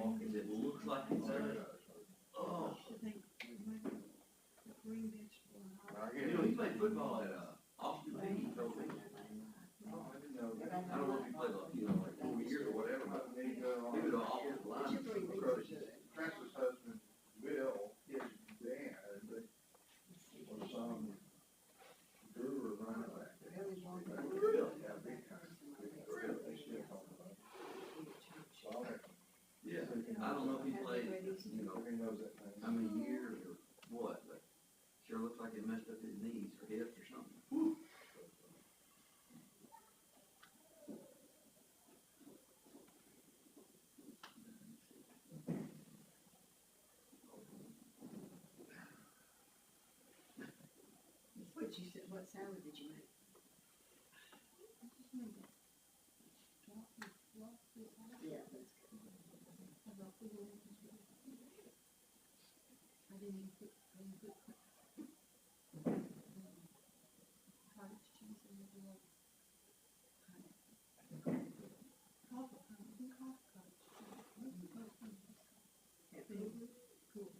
walking, it looks like it's there. Oh, you know, he played football at, Austin Peay, trophy. I don't know if he played, like, you know, like 4 years or whatever, but he was an offensive lineman for Francis' husband, Will, his dad, was some guru running back. Really? Yeah, big time. Really, they still talk about it. So I'll have to- Yeah, I don't know if he played, you know, He knows that thing. how many years or what, but sure looks like it messed up his knees or hips or something. Whew. What salad did you make? Yeah, that's good. I didn't put cottage cheese in the bowl. Cool.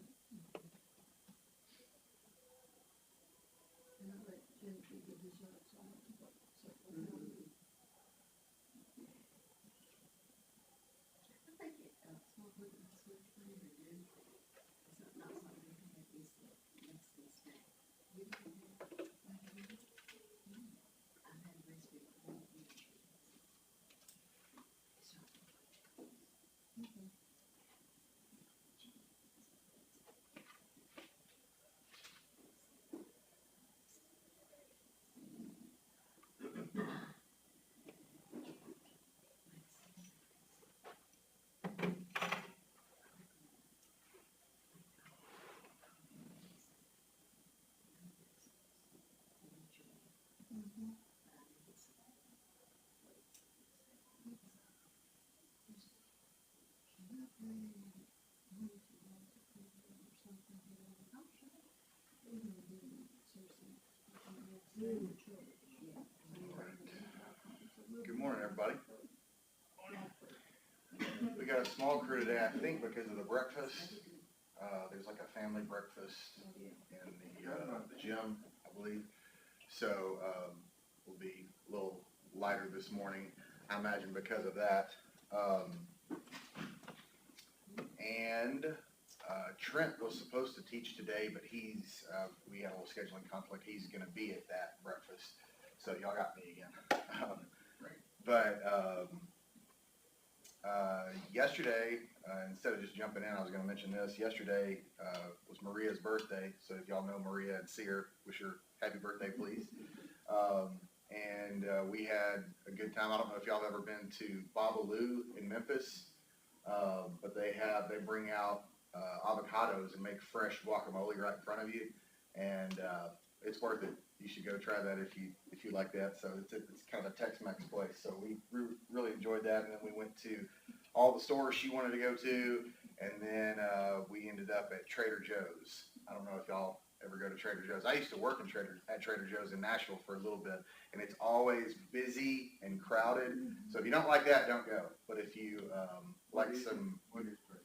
And I let Jim do the dessert, so I had to put several. I think it's not good in sweet cream or do. It's not something you can have easily, instant snack. You can have, I've had a recipe for one of each. So. Good morning, everybody. We got a small crew today, I think because of the breakfast. There's like a family breakfast in the gym, I believe. So, we'll be a little lighter this morning, I imagine because of that. Trent was supposed to teach today, but we had a little scheduling conflict. He's gonna be at that breakfast. So y'all got me again. Yesterday, instead of just jumping in, I was going to mention this. Yesterday was Maria's birthday, so if y'all know Maria and see her, wish her happy birthday, please. We had a good time. I don't know if y'all have ever been to Babalu in Memphis, but they bring out avocados and make fresh guacamole right in front of you, and it's worth it. You should go try that if you like that. So it's kind of a Tex-Mex place. So we really enjoyed that, and then we went to all the stores she wanted to go to, and then we ended up at Trader Joe's. I don't know if y'all ever go to Trader Joe's. I used to work at Trader Joe's in Nashville for a little bit, and it's always busy and crowded. So if you don't like that, don't go. But if you like some, What is Trader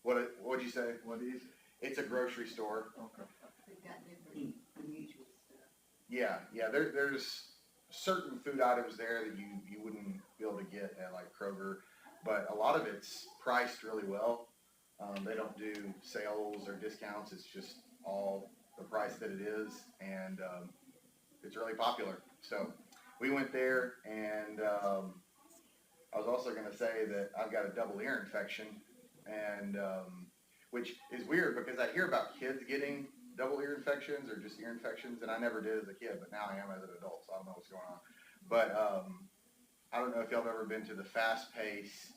Joe's? what'd you say? What is it? It's a grocery store. Okay. They've got different unusual stuff. Yeah. There's certain food items there that you wouldn't be able to get at like Kroger, but a lot of it's priced really well. They don't do sales or discounts. It's just all the price that it is, and it's really popular. So we went there, and I was also going to say that I've got a double ear infection, and which is weird because I hear about kids getting double ear infections or just ear infections, and I never did as a kid, but now I am as an adult, so I don't know what's going on. But I don't know if y'all have ever been to the Fast Pace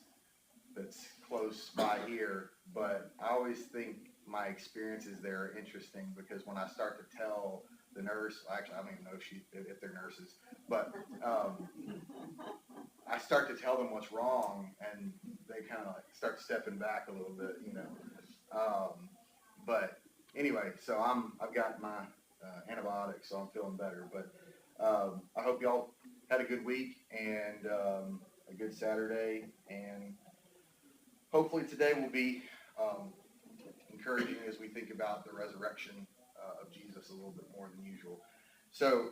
that's close by here, but I always think my experiences there are interesting because when I start to tell the nurse, actually I don't even know if they're nurses, but I start to tell them what's wrong, and they kind of like start stepping back a little bit, you know. But anyway, so I've got my antibiotics, so I'm feeling better. But I hope y'all had a good week and a good Saturday, and hopefully today will be encouraging as we think about the resurrection of Jesus a little bit more than usual. So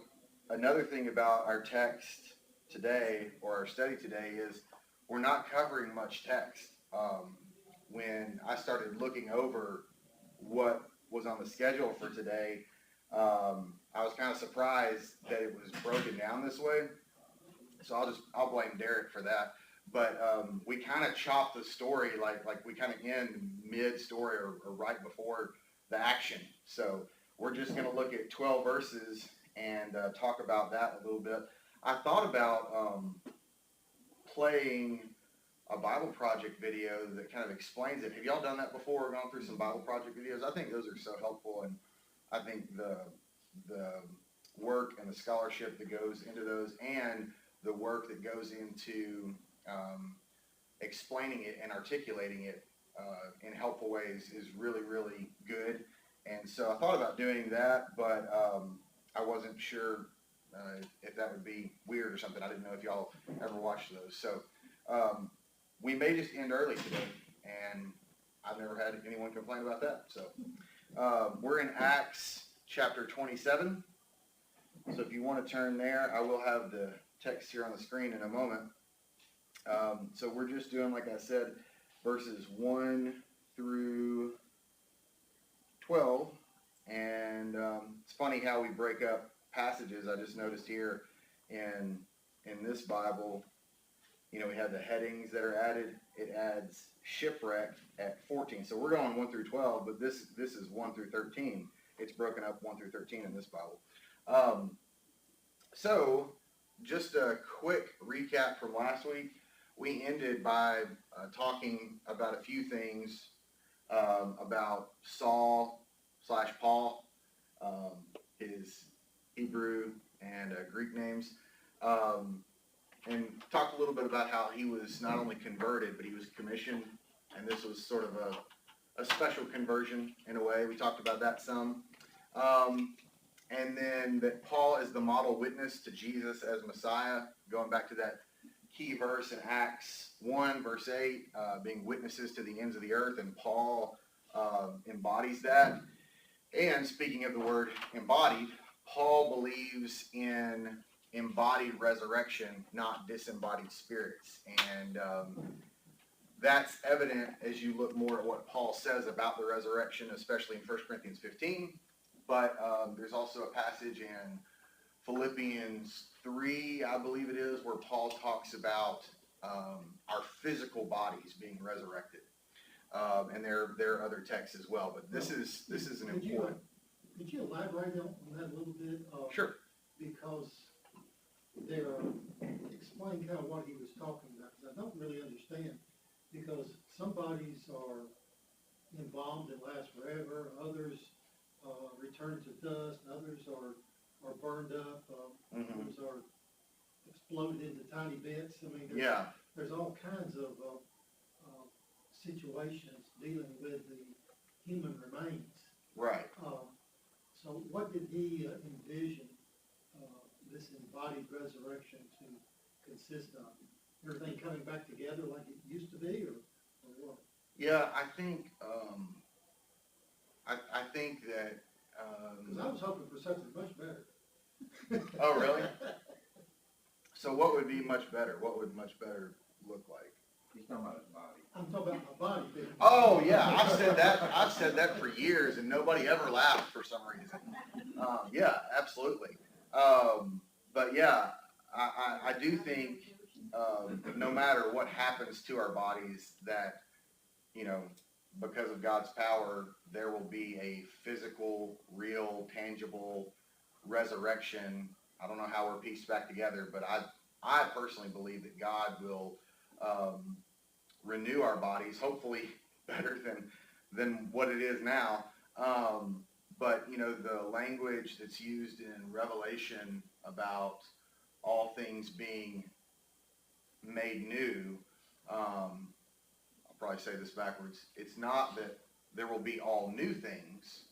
another thing about our text today, or our study today, is we're not covering much text. When I started looking over what was on the schedule for today, I was kind of surprised that it was broken down this way. So I'll blame Derek for that. But we kind of chopped the story, like we kind of end mid-story or right before the action. So we're just going to look at 12 verses and talk about that a little bit. I thought about playing a Bible Project video that kind of explains it. Have y'all done that before, gone through some Bible Project videos? I think those are so helpful, and I think the work and the scholarship that goes into those, and the work that goes into explaining it and articulating it in helpful ways is really, really good. And so I thought about doing that, but I wasn't sure if that would be weird or something. I didn't know if y'all ever watched those. So we may just end early today, and I've never had anyone complain about that. So we're in Acts chapter 27. So if you want to turn there, I will have the text here on the screen in a moment. So we're just doing, like I said, verses 1 through 12. And it's funny how we break up passages. I just noticed here in this Bible, you know, we have the headings that are added. It adds shipwreck at 14. So we're going 1 through 12, but this is 1 through 13. It's broken up 1 through 13 in this Bible. So just a quick recap from last week. We ended by talking about a few things about Saul/Paul, his Hebrew and Greek names, and talked a little bit about how he was not only converted, but he was commissioned, and this was sort of a special conversion in a way. We talked about that some. And then that Paul is the model witness to Jesus as Messiah, going back to that key verse in Acts 1, verse 8, being witnesses to the ends of the earth, and Paul embodies that. And speaking of the word embodied, Paul believes in embodied resurrection, not disembodied spirits. And that's evident as you look more at what Paul says about the resurrection, especially in 1 Corinthians 15. But there's also a passage in Philippians 3, I believe it is, where Paul talks about our physical bodies being resurrected. And there are other texts as well. But this is an important. Could you elaborate on that a little bit? Sure. Because explain kind of what he was talking about, because I don't really understand. Because some bodies are embalmed and last forever, others return to dust, and others are burned up, others are exploded into tiny bits. I mean, there's all kinds of situations dealing with the human remains. Right. So what did he envision this embodied resurrection to consist of? Everything coming back together like it used to be, or what? Yeah, I think I think that. Because I was hoping for something much better. Oh, really? So what would be much better? What would much better look like? He's talking about his body. I'm talking about my body. Oh yeah, I've said that for years, and nobody ever laughed for some reason. Yeah, absolutely. But yeah, I do think no matter what happens to our bodies, that, you know, because of God's power, there will be a physical, real, tangible resurrection. I don't know how we're pieced back together, but I personally believe that God will renew our bodies, hopefully better than what it is now. But, you know, the language that's used in Revelation about all things being made new, I'll probably say this backwards. It's not that there will be all new things,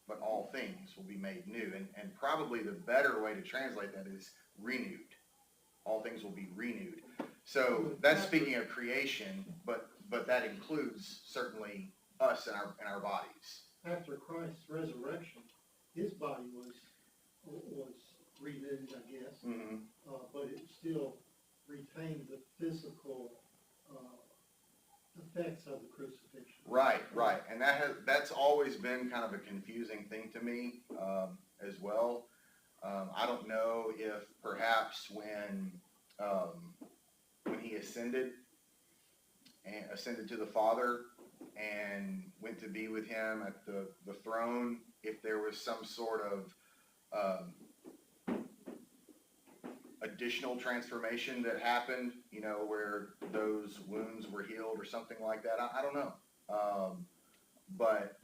but all things will be made new. And probably the better way to translate that is renewed. All things will be renewed. So that's speaking of creation, but but that includes certainly us and our bodies. After Christ's resurrection, his body was renewed, I guess, Mm-hmm. but it still retained the physical, effects of the crucifixion. Right, and that's always been kind of a confusing thing to me, as well. I don't know if perhaps when he ascended to the Father and went to be with him at the throne, if there was some sort of additional transformation that happened, you know, where those wounds were healed or something like that. I don't know. But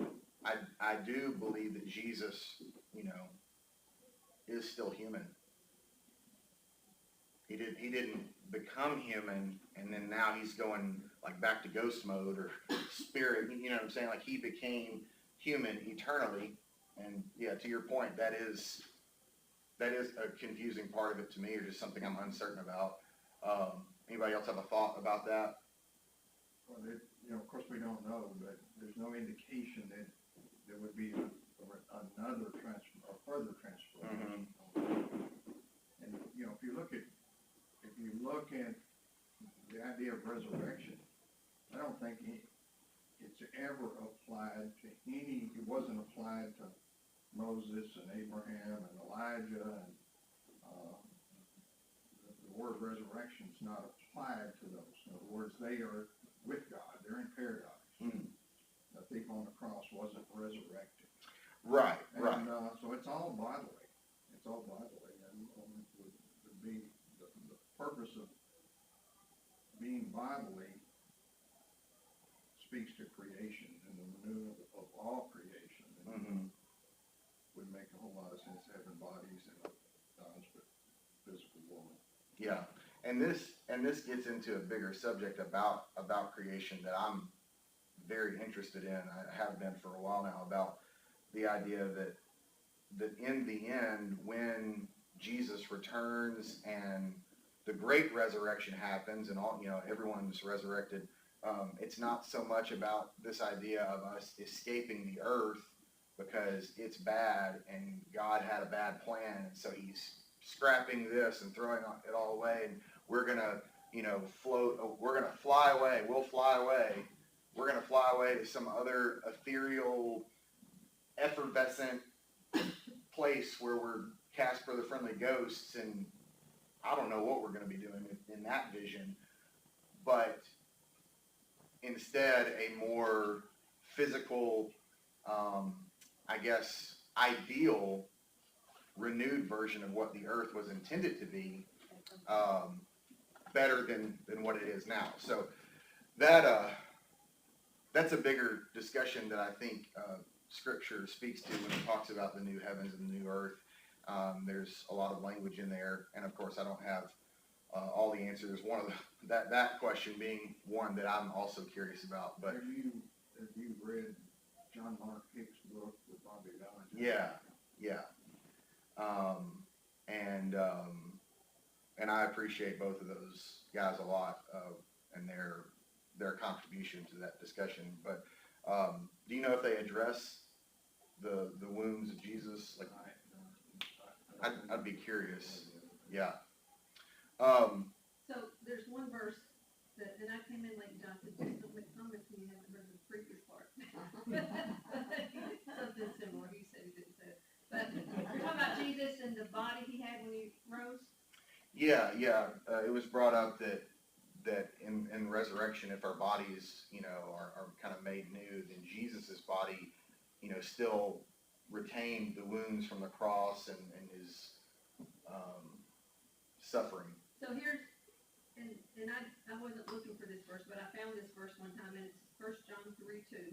I do believe that Jesus, you know, is still human. He didn't become human and then now he's going like back to ghost mode or spirit, you know what I'm saying? Like he became human eternally. And yeah, to your point, that is a confusing part of it to me, or just something I'm uncertain about. Anybody else have a thought about that? Well, you know, of course, we don't know, but there's no indication that there would be another further transformation. And, you know, if you look at the idea of resurrection, I don't think it's ever applied to it wasn't applied to Moses and Abraham and Elijah, and the word resurrection is not applied to those. In other words, they are with God. They're in paradise. Mm. The thief on the cross wasn't resurrected. Right. And so it's all bodily. It's all bodily, and would be the purpose of being bodily speaks to creation and the renewal of all creation. And Mm-hmm. would make a whole lot of sense having bodies in a physical woman. Yeah, and this gets into a bigger subject about creation that I'm very interested in. I have been for a while now, about the idea that in the end, when Jesus returns and the great resurrection happens, and all, you know, everyone's resurrected, it's not so much about this idea of us escaping the earth because it's bad and God had a bad plan, and so he's scrapping this and throwing it all away, and we're gonna, you know, we're gonna fly away, we're gonna fly away to some other ethereal, effervescent place where we're Casper the Friendly Ghosts, and I don't know what we're gonna be doing in that vision, but instead a more physical, I guess, ideal, renewed version of what the earth was intended to be, better than what it is now. So that's a bigger discussion that I think Scripture speaks to when it talks about the new heavens and the new earth. There's a lot of language in there, and of course I don't have all the answers. One of that question being one that I'm also curious about. But have you read John Mark Hicks' book with Bobby Valentine? Yeah. And I appreciate both of those guys a lot, and their contribution to that discussion. But do you know if they address the wounds of Jesus? Like, I'd be curious. Yeah. So there's one verse that, and I came in late, John, so just don't make comments when you haven't heard the previous part. Something similar, he said he didn't say it. But you're talking about Jesus and the body he had when he rose? Yeah. It was brought up that in resurrection, if our bodies, you know, are kind of made new, then Jesus's body, you know, still retained the wounds from the cross and his suffering. So here's, and I wasn't looking for this verse, but I found this verse one time, and it's 1 John 3:2.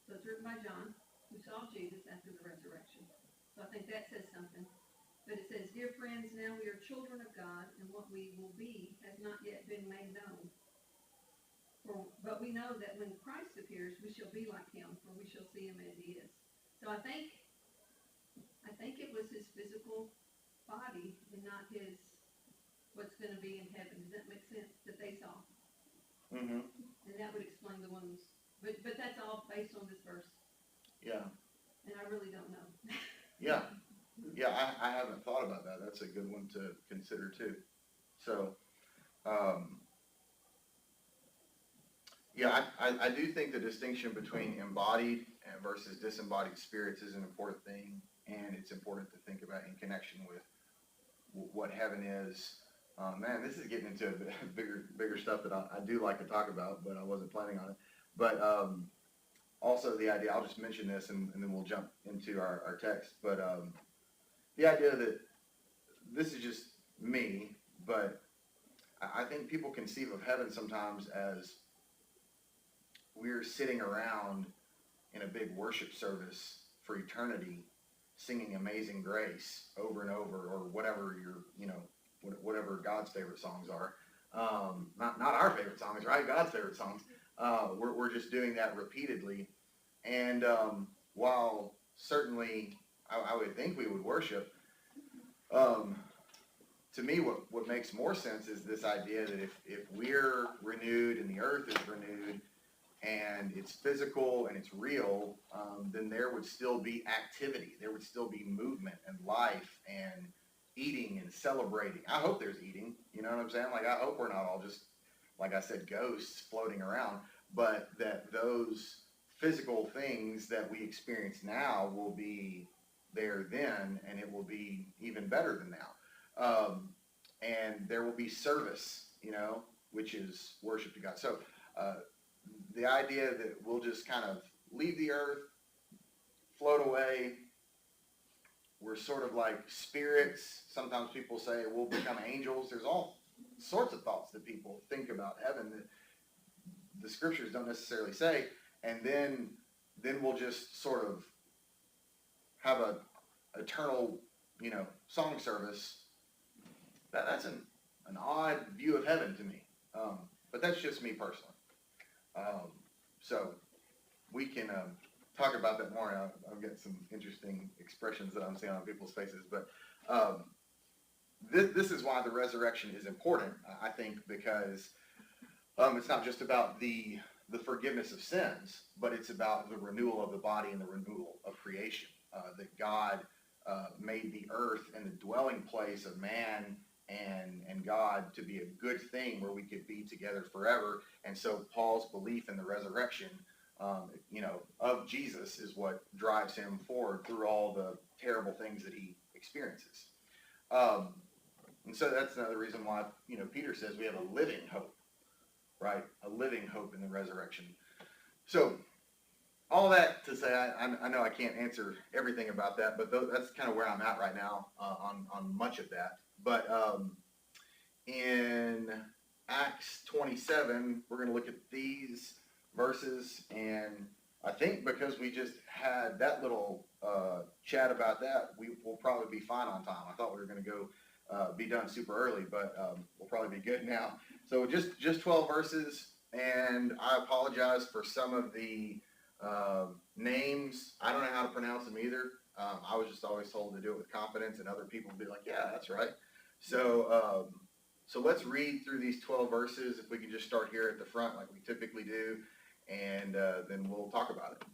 So it's written by John, who saw Jesus after the resurrection. So I think that says something. But it says, "Dear friends, now we are children of God, and what we will be has not yet been made known. But we know that when Christ appears, we shall be like him, for we shall see him as he is." So I think it was his physical body and not what's going to be in heaven. Does that make sense? That they saw. Mm-hmm. And and that would explain the ones, but that's all based on this verse, Yeah, and I really don't know. yeah, yeah, I haven't thought about that. That's a good one to consider too. So, yeah, I do think the distinction between embodied and versus disembodied spirits is an important thing, and it's important to think about in connection with what heaven is. Man, this is getting into bigger stuff that I do like to talk about, but I wasn't planning on it. But also the idea, I'll just mention this and then we'll jump into our text. But the idea that this is just me, but I think people conceive of heaven sometimes as we're sitting around in a big worship service for eternity, singing Amazing Grace over and over, or whatever whatever God's favorite songs are. Not our favorite songs, right? God's favorite songs. We're just doing that repeatedly. And while certainly I would think we would worship, to me, what makes more sense is this idea that if we're renewed and the earth is renewed, and it's physical and it's real, then there would still be activity. There would still be movement and life and eating and celebrating. I hope there's eating, you know what I'm saying? Like, I hope we're not all just, like I said, ghosts floating around, but that those physical things that we experience now will be there then, and it will be even better than now. And there will be service, which is worship to God. So, the idea that we'll just kind of leave the earth, float away, we're sort of like spirits. Sometimes people say we'll become angels. There's all sorts of thoughts that people think about heaven that the scriptures don't necessarily say. And then we'll just sort of have a eternal, song service. That's an odd view of heaven to me. But that's just me personally. So we can talk about that more. I'll get some interesting expressions that I'm seeing on people's faces. But this is why the resurrection is important, I think, because it's not just about the forgiveness of sins, but it's about the renewal of the body and the renewal of creation. That God made the earth and the dwelling place of man and God to be a good thing where we could be together forever. And so Paul's belief in the resurrection, of Jesus is what drives him forward through all the terrible things that he experiences. And so that's another reason why, Peter says we have a living hope, right? A living hope in the resurrection. So all that to say, I know I can't answer everything about that, but that's kind of where I'm at right now on much of that. But in Acts 27, we're going to look at these verses, and I think because we just had that little chat about that, we will probably be fine on time. I thought we were going to go be done super early, but we'll probably be good now. So just 12 verses, and I apologize for some of the names. I don't know how to pronounce them either. I was just always told to do it with confidence, and other people would be like, yeah, that's right. So let's read through these 12 verses. If we can just start here at the front like we typically do, and then we'll talk about it.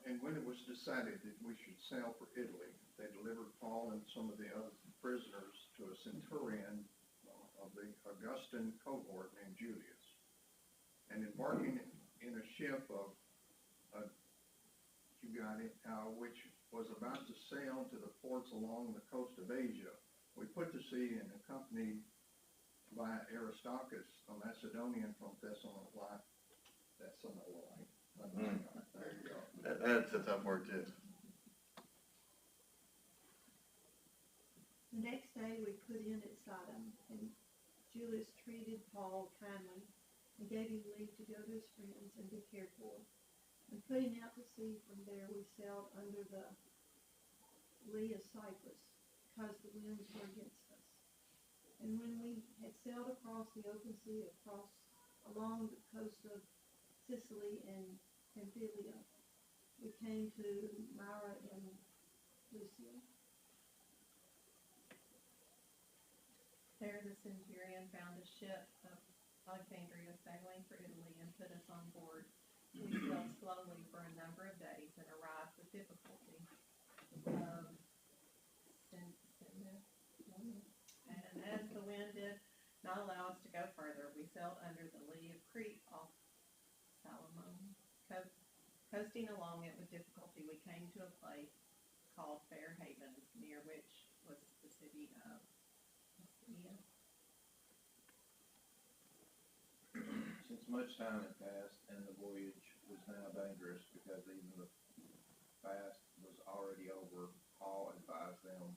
And when it was decided that we should sail for Italy, they delivered Paul and some of the other prisoners to a centurion of the Augustan cohort named Julius. And embarking in a ship of which was about to sail to the ports along the coast of Asia, we put to sea and accompanied by Aristarchus, a Macedonian from Thessalonica. There you go. That's a tough word too. The next day we put in at Sodom, and Julius treated Paul kindly and gave him leave to go to his friends and be cared for. And putting out to sea from there, we sailed under the lee of Cyprus, because the winds were against us. And when we had sailed across the open sea, along the coast of Sicily and Pamphylia, we came to Myra and Lucia. There the centurion found a ship of Alexandria sailing for Italy and put us on board. We sailed slowly for a number of days and arrived with difficulty. And as the wind did not allow us to go further, we sailed under the lee of Crete off Salomon. Coasting along it with difficulty, we came to a place called Fair Haven, near which was the city of Messina. Since much time had passed and the voyage was now dangerous because even the fast was already over, Paul advised them,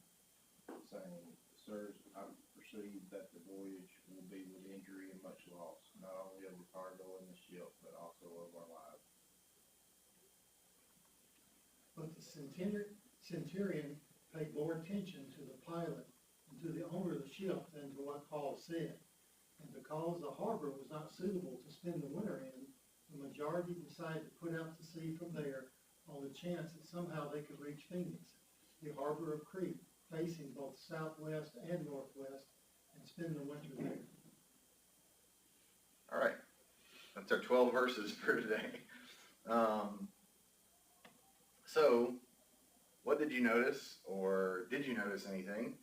saying, "Sirs, I perceive that the voyage will be with injury and much loss, not only of the cargo in the ship, but also of our lives." But the centurion paid more attention to the pilot and to the owner of the ship than to what Paul said. And because the harbor was not suitable to spend the winter in, the majority decided to put out to sea from there on the chance that somehow they could reach Phoenix, the harbor of Crete, facing both southwest and northwest, and spend the winter there. All right, that's our 12 verses for today. So, what did you notice, or did you notice anything?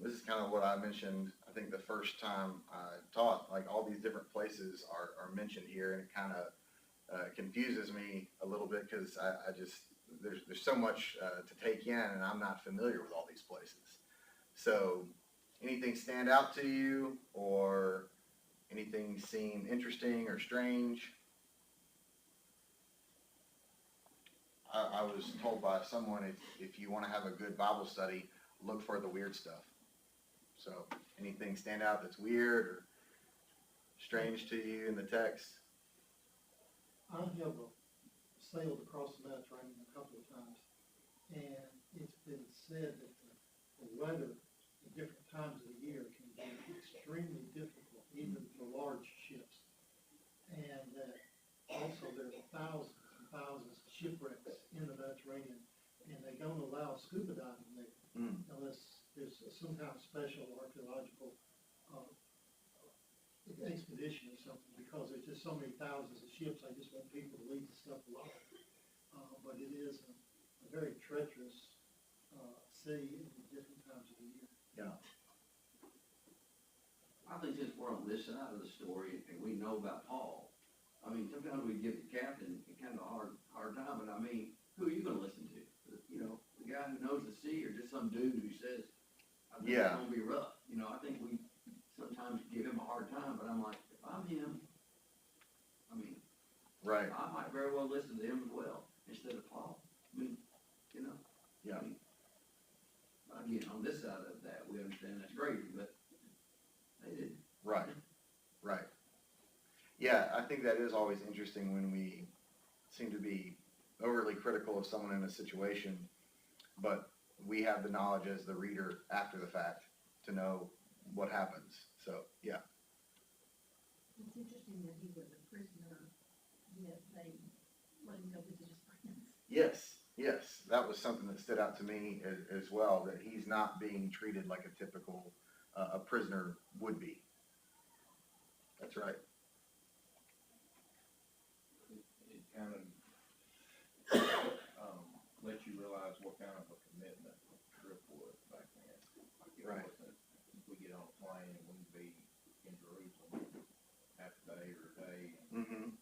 This is kind of what I mentioned, I think the first time I taught, like all these different places are mentioned here, and it kind of confuses me a little bit because I just, there's so much to take in, and I'm not familiar with all these places. So, anything stand out to you, or anything seem interesting or strange? I was told by someone, if you want to have a good Bible study, look for the weird stuff. So, anything stand out that's weird or strange to you in the text? I have sailed across the Mediterranean a couple of times, and it's been said that the weather at different times of the year can be extremely difficult, even for large ships. And that also there are thousands and thousands of shipwrecks in the Mediterranean, and they don't allow scuba diving there unless there's some kind of special archaeological expedition or something, because there's just so many thousands of ships. I just want people to leave the stuff alone. But it is a very treacherous sea in different times of the year. Yeah. I think since we're on this side of the story and we know about Paul, I mean, sometimes we give the captain kind of a hard time, but I mean, who are you gonna listen to? You know, the guy who knows the sea, or just some dude who says, I think it's gonna be rough. You know, I think we sometimes give him a hard time, but I'm like, if I'm him, I mean, Right. I might very well listen to him as well, instead of Paul. I mean, you know? Yeah. I mean, again, on this side of that, we understand that's crazy, but they didn't. Right. Right. Yeah, I think that is always interesting when we seem to be overly critical of someone in a situation, but we have the knowledge as the reader after the fact to know what happens. So, yeah. It's interesting that he was a prisoner, yet they let him go visit his friends. Yes, that was something that stood out to me as well, that he's not being treated like a typical a prisoner would be. That's right. It kind of lets you realize what kind of a commitment the trip was back then. Like it Right. wasn't, we get on a plane and we can be in Jerusalem half a day or a day. Mm-hmm.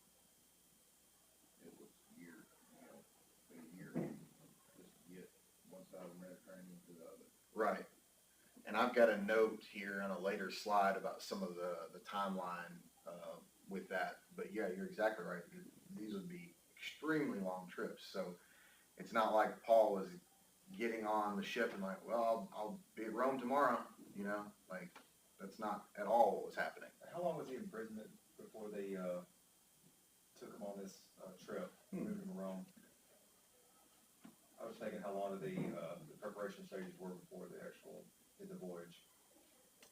It was years, a year just to get one side of the Mediterranean to the other. Right. And I've got a note here on a later slide about some of the timeline with that. But yeah, you're exactly right. These would be extremely long trips. So it's not like Paul was getting on the ship and like, well, I'll be at Rome tomorrow. You know, like that's not at all what was happening. How long was he in prison before they took him on this trip, moved him to Rome? I was thinking how long the preparation stages were before the actual did the voyage.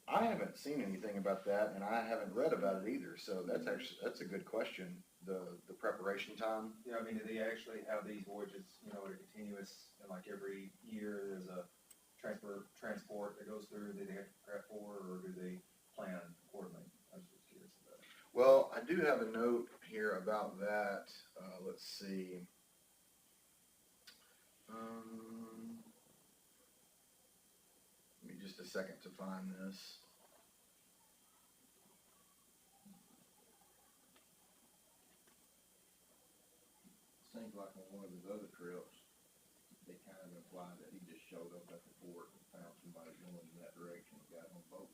I haven't seen anything about that, and I haven't read about it either. So that's a good question. The preparation time. Yeah, I mean, do they actually have these voyages, at a continuous, and like every year there's a transport that goes through that they have to prep for, or do they plan accordingly? I was just Well, I do have a note here about that. Let's see. Give me just a second to find this. Seems like on one of his other trips, they kind of implied that he just showed up at the port and found somebody going in that direction and got on boat.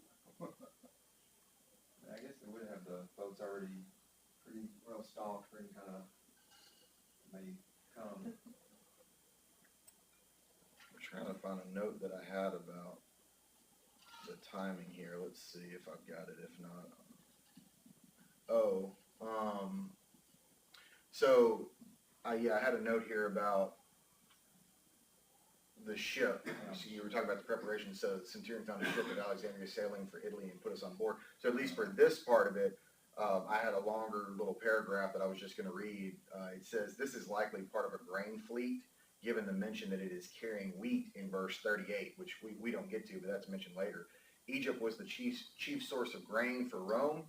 I guess they would have the boats already pretty well stocked for any kind of, may come. I'm trying to find a note that I had about the timing here. Let's see if I've got it. If not, so yeah, I had a note here about the ship. So you were talking about the preparation. So the Centurion found a ship at Alexandria sailing for Italy and put us on board. So at least for this part of it, I had a longer little paragraph that I was just going to read. It says, this is likely part of a grain fleet, given the mention that it is carrying wheat in verse 38, which we don't get to, but that's mentioned later. Egypt was the chief source of grain for Rome.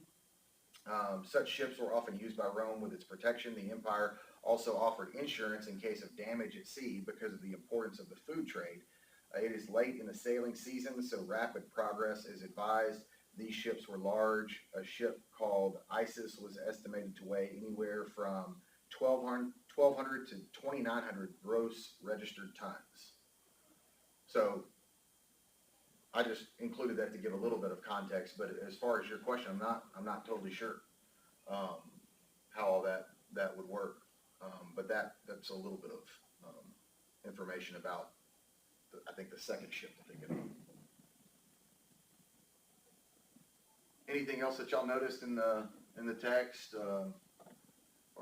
Such ships were often used by Rome with its protection. The empire also offered insurance in case of damage at sea because of the importance of the food trade. It is late in the sailing season, so rapid progress is advised. These ships were large. A ship called Isis was estimated to weigh anywhere from 1,200 to 2,900 gross registered tons. So I just included that to give a little bit of context, but as far as your question, I'm not totally sure how all that would work. But that's a little bit of information about I think the second ship that they get on. Anything else that y'all noticed in the text or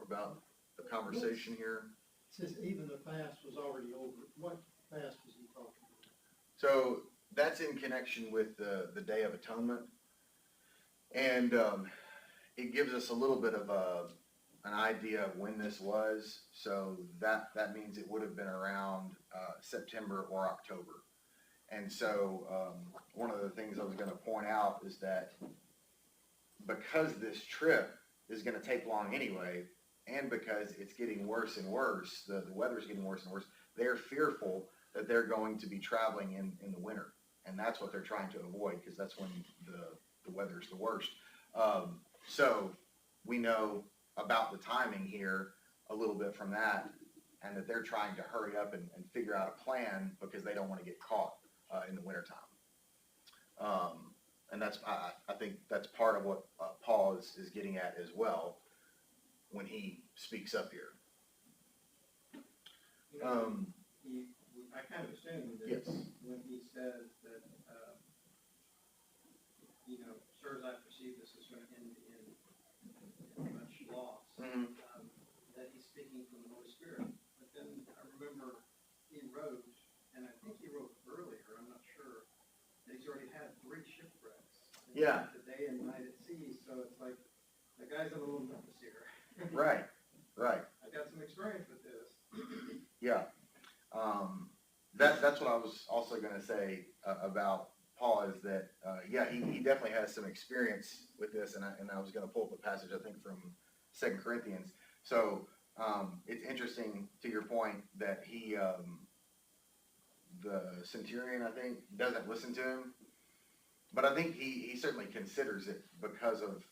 about the conversation here? It says even the fast was already over. What fast was he talking about? So that's in connection with the Day of Atonement, and it gives us a little bit of an idea of when this was. So that means it would have been around September or October. And so one of the things I was going to point out is that because this trip is going to take long anyway, and because it's getting worse and worse, the weather's getting worse and worse, they're fearful that they're going to be traveling in the winter. And that's what they're trying to avoid, because that's when the weather's the worst. So we know about the timing here a little bit from that, and that they're trying to hurry up and figure out a plan because they don't want to get caught in the wintertime. And that's, I think that's part of what Paul is getting at as well when he speaks up here. You know, I kind of assumed that Yes. when he says that, sir, as I perceive this is going to end in much loss, Mm-hmm. that he's speaking from the Holy Spirit. But then I remember he wrote, and I think he wrote earlier, I'm not sure, that he's already had 3 shipwrecks. Yeah. The day and night at sea, so it's like, the guy's a little nervous here. Right. I got some experience with this. Yeah. That's what I was also going to say about Paul is that, he definitely has some experience with this, and I was going to pull up a passage, I think, from 2 Corinthians. So it's interesting to your point that he, the centurion, I think, doesn't listen to him, but I think he certainly considers it because of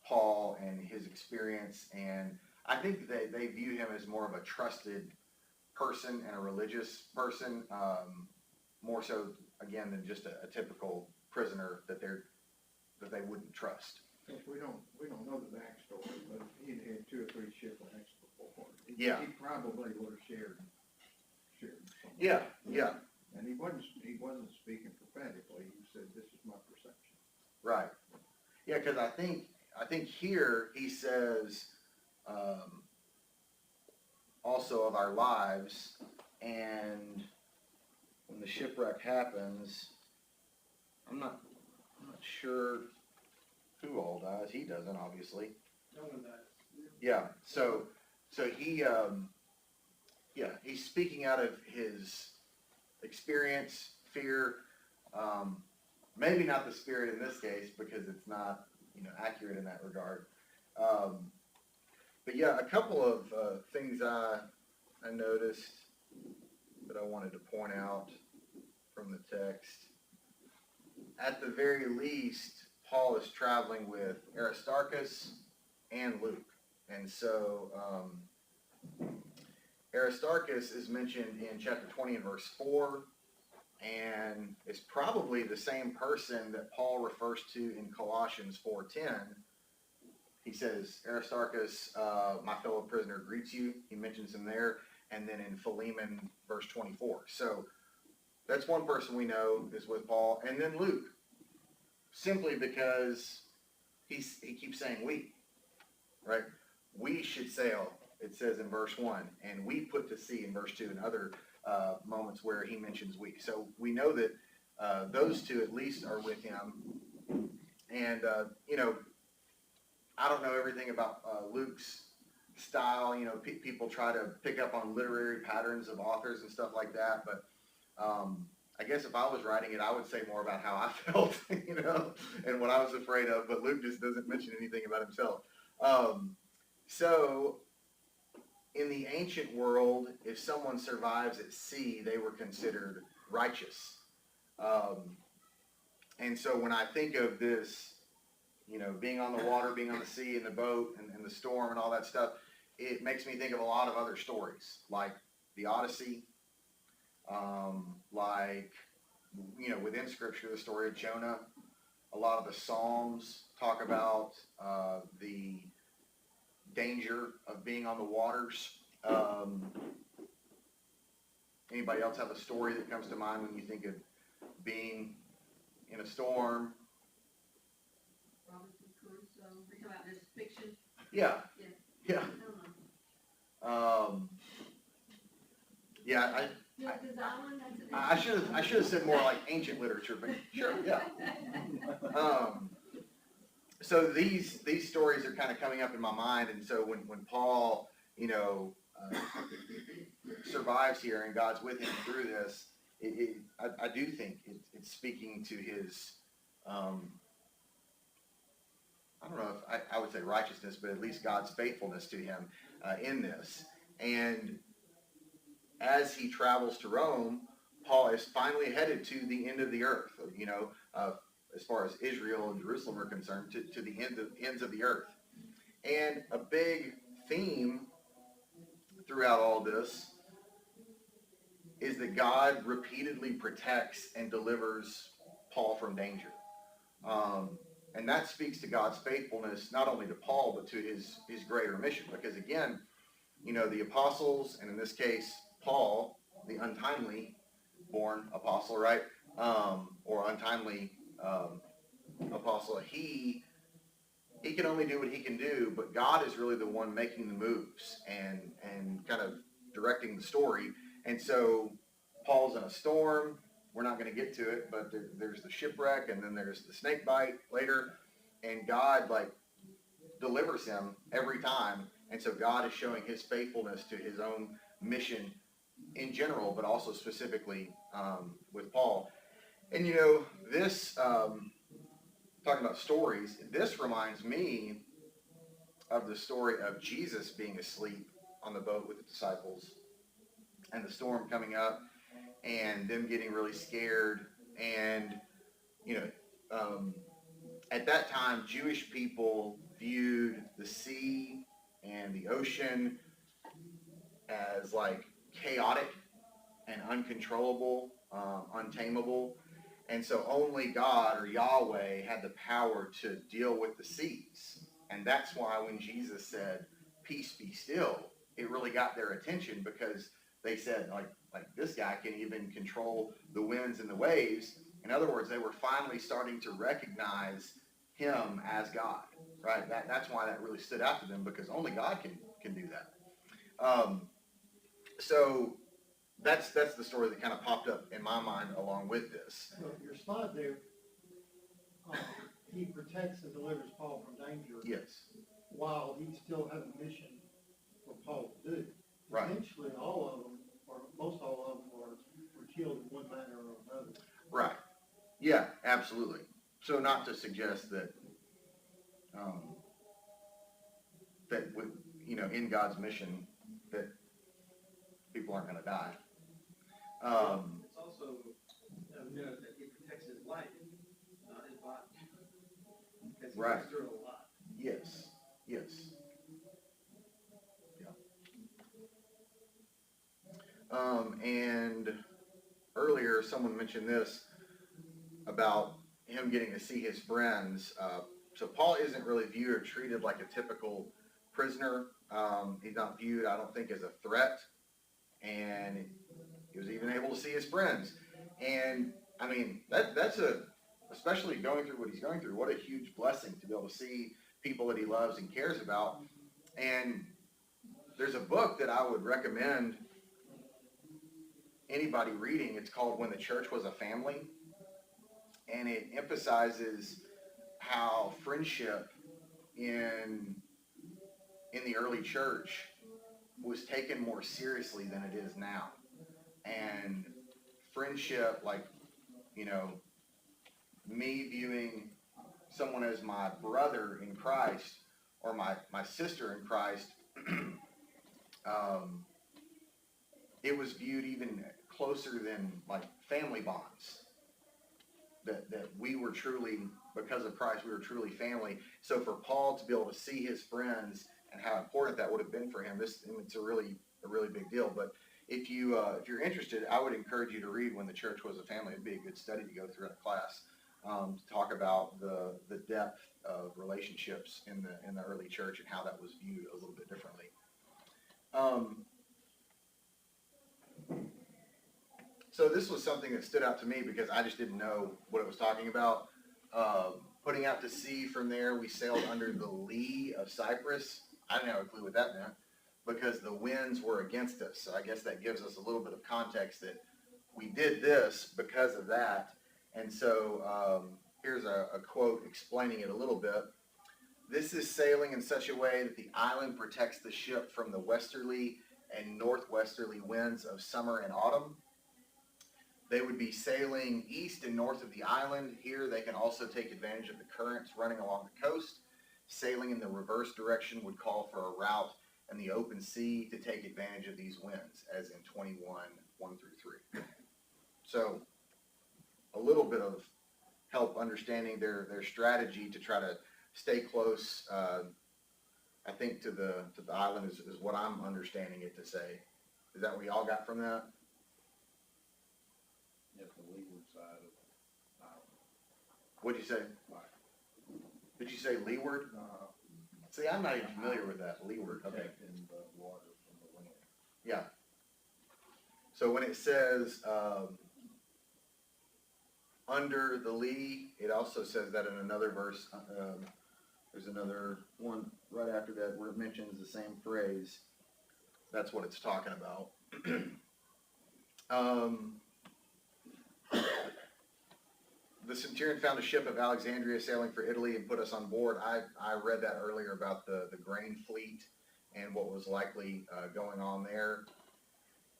Paul and his experience, and I think they view him as more of a trusted person and a religious person, more so again than just a typical prisoner that they wouldn't trust. Yes, we don't know the backstory, but he'd had 2 or 3 shipwrecks before. Yeah. He probably would have shared some. Yeah, And he wasn't speaking prophetically. He said, "This is my perception." right. Yeah, because I think here he says also of our lives, and when the shipwreck happens, I'm not sure who all dies. He doesn't, obviously. No one dies. Yeah. So he he's speaking out of his experience, fear. Maybe not the spirit in this case because it's not accurate in that regard. But yeah, a couple of things I noticed that I wanted to point out from the text. At the very least, Paul is traveling with Aristarchus and Luke. And so Aristarchus is mentioned in chapter 20 and verse 4, and it's probably the same person that Paul refers to in Colossians 4:10. He says, Aristarchus, my fellow prisoner, greets you. He mentions him there. And then in Philemon, verse 24. So that's one person we know is with Paul. And then Luke, simply because he keeps saying we, right? We should sail, it says in verse 1. And we put to sea in verse 2 and other moments where he mentions we. So we know that those two at least are with him. And, I don't know everything about Luke's style. People try to pick up on literary patterns of authors and stuff like that. But I guess if I was writing it, I would say more about how I felt, and what I was afraid of. But Luke just doesn't mention anything about himself. So in the ancient world, if someone survives at sea, they were considered righteous. And so when I think of this, being on the water, being on the sea, in the boat, and the storm, and all that stuff, it makes me think of a lot of other stories, like the Odyssey, within Scripture, the story of Jonah. A lot of the Psalms talk about the danger of being on the waters. Anybody else have a story that comes to mind when you think of being in a storm? Robinson Crusoe, we're talking about this fiction. Yeah. Yeah. Yeah. Does Island, that's an I should have said more like ancient literature, but sure, yeah. So these stories are kind of coming up in my mind, and so when Paul, survives here and God's with him through this, I do think it's speaking to his, I don't know if I would say righteousness, but at least God's faithfulness to him in this. And as he travels to Rome, Paul is finally headed to the end of the earth, as far as Israel and Jerusalem are concerned, to the ends of the earth. And a big theme throughout all this is that God repeatedly protects and delivers Paul from danger. And that speaks to God's faithfulness, not only to Paul, but to his greater mission. Because again, the apostles, and in this case, Paul, the untimely born apostle, right? Or untimely apostle, he can only do what he can do, but God is really the one making the moves and kind of directing the story. And so Paul's in a storm. We're not going to get to it, but there's the shipwreck, and then there's the snake bite later, and God delivers him every time. And so God is showing his faithfulness to his own mission in general, but also specifically with Paul. And this, talking about stories, this reminds me of the story of Jesus being asleep on the boat with the disciples, and the storm coming up, and them getting really scared. And, at that time, Jewish people viewed the sea and the ocean as chaotic and uncontrollable, untamable. And so only God, or Yahweh, had the power to deal with the seas. And that's why when Jesus said, "Peace, be still," it really got their attention, because they said, like this guy can even control the winds and the waves. In other words, they were finally starting to recognize him as God, right? That's why that really stood out to them, because only God can do that. So that's the story that kind of popped up in my mind along with this. So your slide there, he protects and delivers Paul from danger. Yes. While he still has a mission for Paul to do. Right. Eventually, all of them, or most all of them, were killed in one manner or another. Right. Yeah, absolutely. So not to suggest that that would, you know, in God's mission, that people aren't gonna die. It's also, that he protects his life, not his body. Because he Right. goes through a lot. Yes, yes. And earlier, someone mentioned this about him getting to see his friends. So Paul isn't really viewed or treated like a typical prisoner. He's not viewed, I don't think, as a threat. And he was even able to see his friends. And I mean, that's especially going through what he's going through, what a huge blessing to be able to see people that he loves and cares about. And there's a book that I would recommend anybody reading. It's called When the Church Was a Family. And it emphasizes how friendship in the early church was taken more seriously than it is now. And friendship, like, you know, me viewing someone as my brother in Christ or my sister in Christ, it was viewed even closer than like family bonds. That we were truly, because of Christ, we were truly family. So for Paul to be able to see his friends and how important that would have been for him, it's a really big deal. But if you're interested, I would encourage you to read When the Church Was a Family. It'd be a good study to go through in a class, to talk about the depth of relationships in the early church and how that was viewed a little bit differently. So this was something that stood out to me because I just didn't know what it was talking about. Putting out to sea from there, we sailed under the lee of Cyprus. I didn't have a clue what that meant because the winds were against us. So I guess that gives us a little bit of context that we did this because of that. And so here's a quote explaining it a little bit. This is sailing in such a way that the island protects the ship from the westerly and northwesterly winds of summer and autumn. They would be sailing east and north of the island. Here they can also take advantage of the currents running along the coast. Sailing in the reverse direction would call for a route in the open sea to take advantage of these winds, as in 21:1-3. So a little bit of help understanding their strategy to try to stay close, I think, to the island is what I'm understanding it to say. Is that what y'all got from that? Yes, the leeward side of the island. What'd you say? Did you say leeward? See, I'm not even familiar with that, leeward. Okay. Protecting the water from the wind. Yeah. So when it says under the lee, it also says that in another verse. There's another one right after that where it mentions the same phrase. That's what it's talking about. The centurion found a ship of Alexandria sailing for Italy and put us on board. I read that earlier about the grain fleet and what was likely going on there.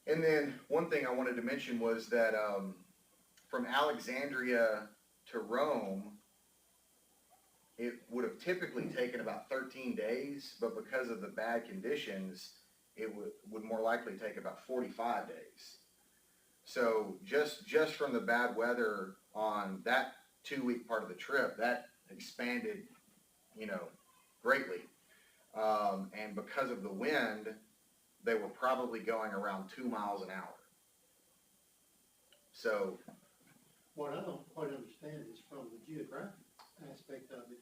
And then one thing I wanted to mention was that from Alexandria to Rome, it would have typically taken about 13 days, but because of the bad conditions, it would more likely take about 45 days. So just from the bad weather on that 2-week part of the trip, that expanded, greatly. And because of the wind, they were probably going around 2 miles an hour. So What I don't quite understand is from the geographic aspect of it,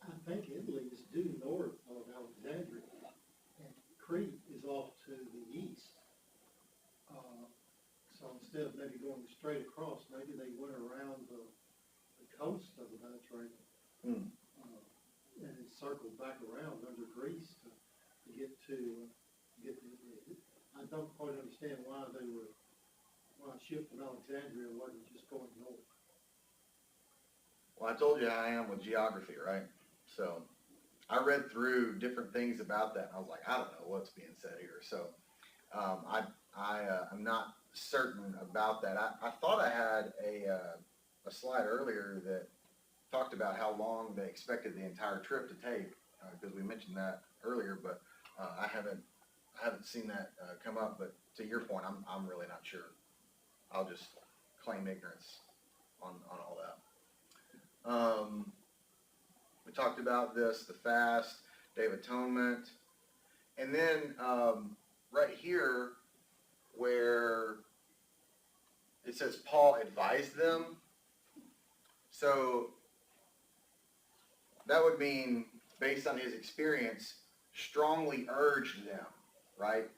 I think Italy is due north of Alexandria, and Crete is off to the east. So instead of maybe going straight across, maybe they went around the coast of the Mediterranean. And then circled back around under Greece to get to, I don't quite understand why a ship from Alexandria wasn't just going north. Well, I told you how I am with geography, right? So I read through different things about that, and I was like, I don't know what's being said here. So I'm not certain about that. I thought I had a slide earlier that talked about how long they expected the entire trip to take. because we mentioned that earlier, but, I haven't seen that, come up, but to your point, I'm really not sure. I'll just claim ignorance on all that. We talked about this, the fast, Day of Atonement, and then, right here, where it says Paul advised them, so that would mean, based on his experience, strongly urged them, right?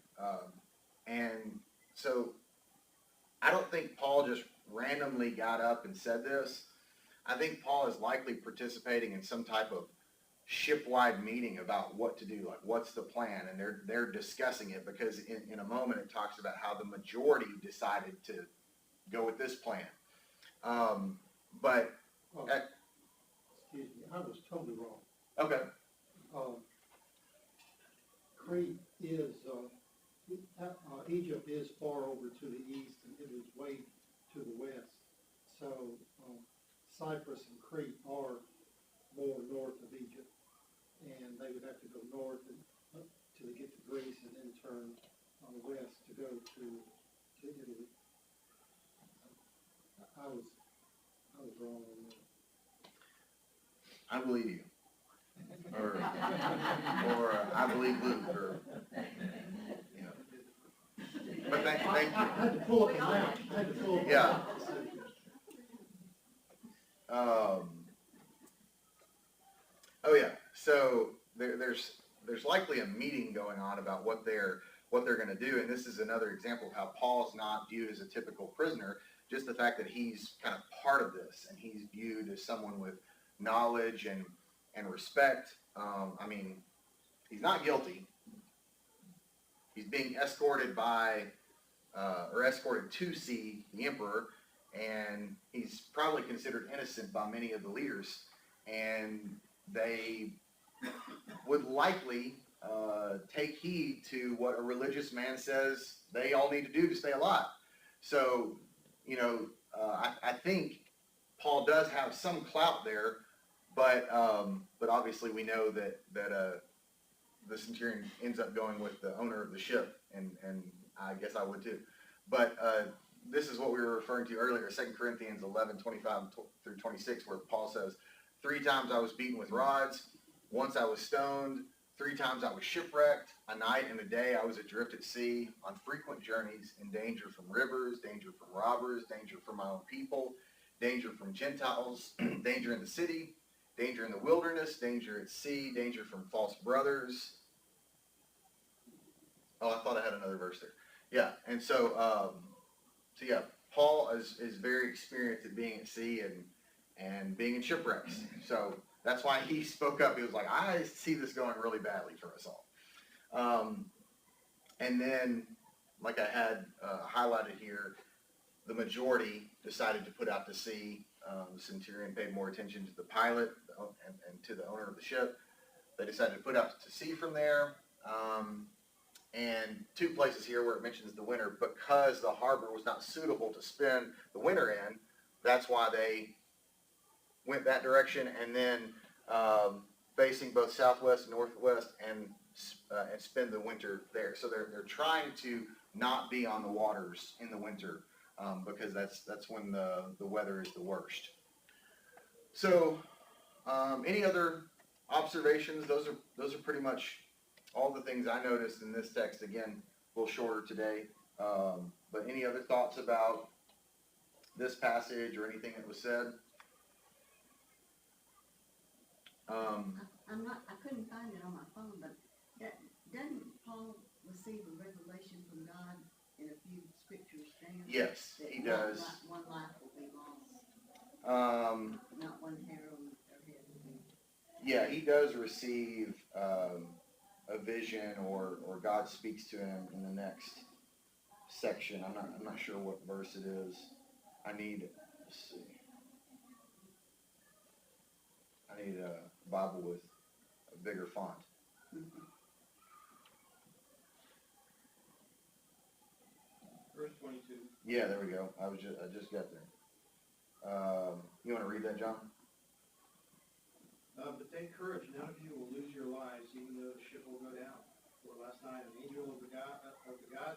And so I don't think Paul just randomly got up and said this. I think Paul is likely participating in some type of ship-wide meeting about what to do, like what's the plan, and they're discussing it, because in a moment it talks about how the majority decided to go with this plan. But Oh, excuse me, I was totally wrong. okay, Crete is, Egypt is far over to the east, and it is way to the west. So, Cyprus and Crete are more north of Egypt, and they would have to go north and up till they get to Greece, and then turn west to go to Italy. I was wrong on that. I believe you. Or I believe Luke, or, you know. But thank I you. had to pull up the map, Yeah. map. Oh yeah, so there's likely a meeting going on about what they're going to do, and this is another example of how Paul's not viewed as a typical prisoner. Just the fact that he's kind of part of this, and he's viewed as someone with knowledge and respect. I mean, he's not guilty. He's being escorted by, or escorted to see the emperor, and he's probably considered innocent by many of the leaders, and they would likely take heed to what a religious man says they all need to do to stay alive. So, you know, I think Paul does have some clout there, but obviously we know that the centurion ends up going with the owner of the ship, and I guess I would too. But this is what we were referring to earlier, 2 Corinthians 11:25 through 26, where Paul says, 3 times I was beaten with rods, once I was stoned, 3 times I was shipwrecked, a night and a day I was adrift at sea, on frequent journeys, in danger from rivers, danger from robbers, danger from my own people, danger from Gentiles, danger in the city, danger in the wilderness, danger at sea, danger from false brothers. Oh, I thought I had another verse there. Yeah, and so yeah, Paul is very experienced at being at sea and being in shipwrecks. So that's why he spoke up. He was like, I see this going really badly for us all. And then, like I had highlighted here, the majority decided to put out to sea. The centurion paid more attention to the pilot and to the owner of the ship. They decided to put out to sea from there. And 2 places here where it mentions the winter, because the harbor was not suitable to spend the winter in, that's why they went that direction, and then facing both southwest and northwest, and spend the winter there. So they're trying to not be on the waters in the winter, because that's when the weather is the worst. So any other observations? Those are pretty much all the things I noticed in this text. Again, a little shorter today. But any other thoughts about this passage or anything that was said? I couldn't find it on my phone, but doesn't Paul receive a revelation from God in a few scriptures down? Yes, That he does. One life will be lost, not one hair on their head will be. Yeah, he does receive a vision, or God speaks to him in the next section. I'm not sure what verse it is. I need a Bible with a bigger font. Verse 22. Yeah, there we go. I just got there. You want to read that, John? But take courage, none of you will lose your life ship will go down. For last night, an angel of the God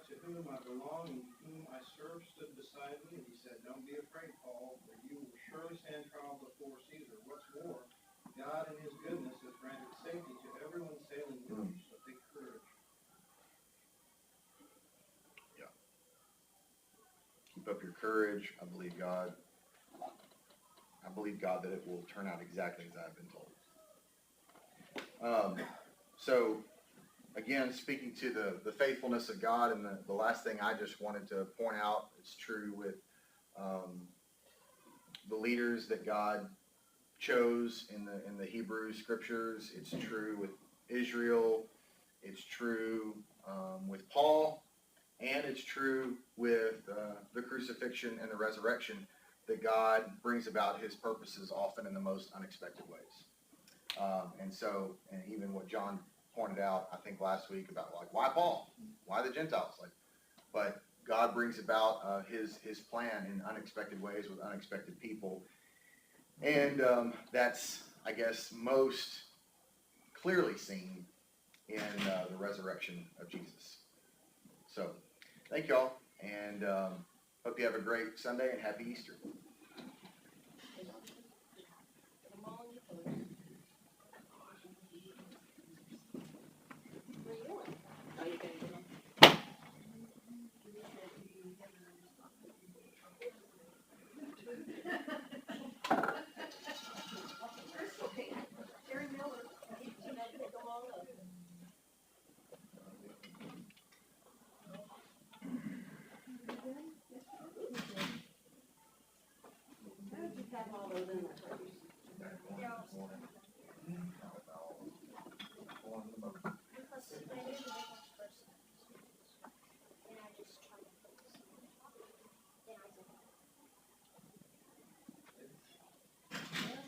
to whom I belong and whom I serve stood beside me, and he said, don't be afraid, Paul, for you will surely stand trial before Caesar. What's more, God in his goodness has granted safety to everyone sailing with you, so take courage. Keep up your courage. I believe God that it will turn out exactly as I've been told. So, again, speaking to the faithfulness of God, and the last thing I just wanted to point out, it's true with the leaders that God chose in the Hebrew scriptures. It's true with Israel. It's true with Paul. And it's true with the crucifixion and the resurrection, that God brings about his purposes often in the most unexpected ways. And even what John pointed out, I think last week, about like, why Paul? Why the Gentiles? But God brings about his plan in unexpected ways with unexpected people. And that's, I guess, most clearly seen in the resurrection of Jesus. So, thank y'all, and hope you have a great Sunday and happy Easter.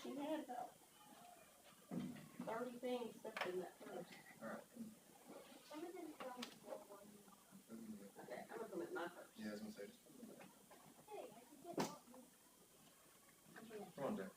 She had about 30 things stuck in that purse. Alright. Some of them from one. Okay, I'm gonna go with my purse. Yeah, I was gonna say, Hey, I can get one. come on, Jack.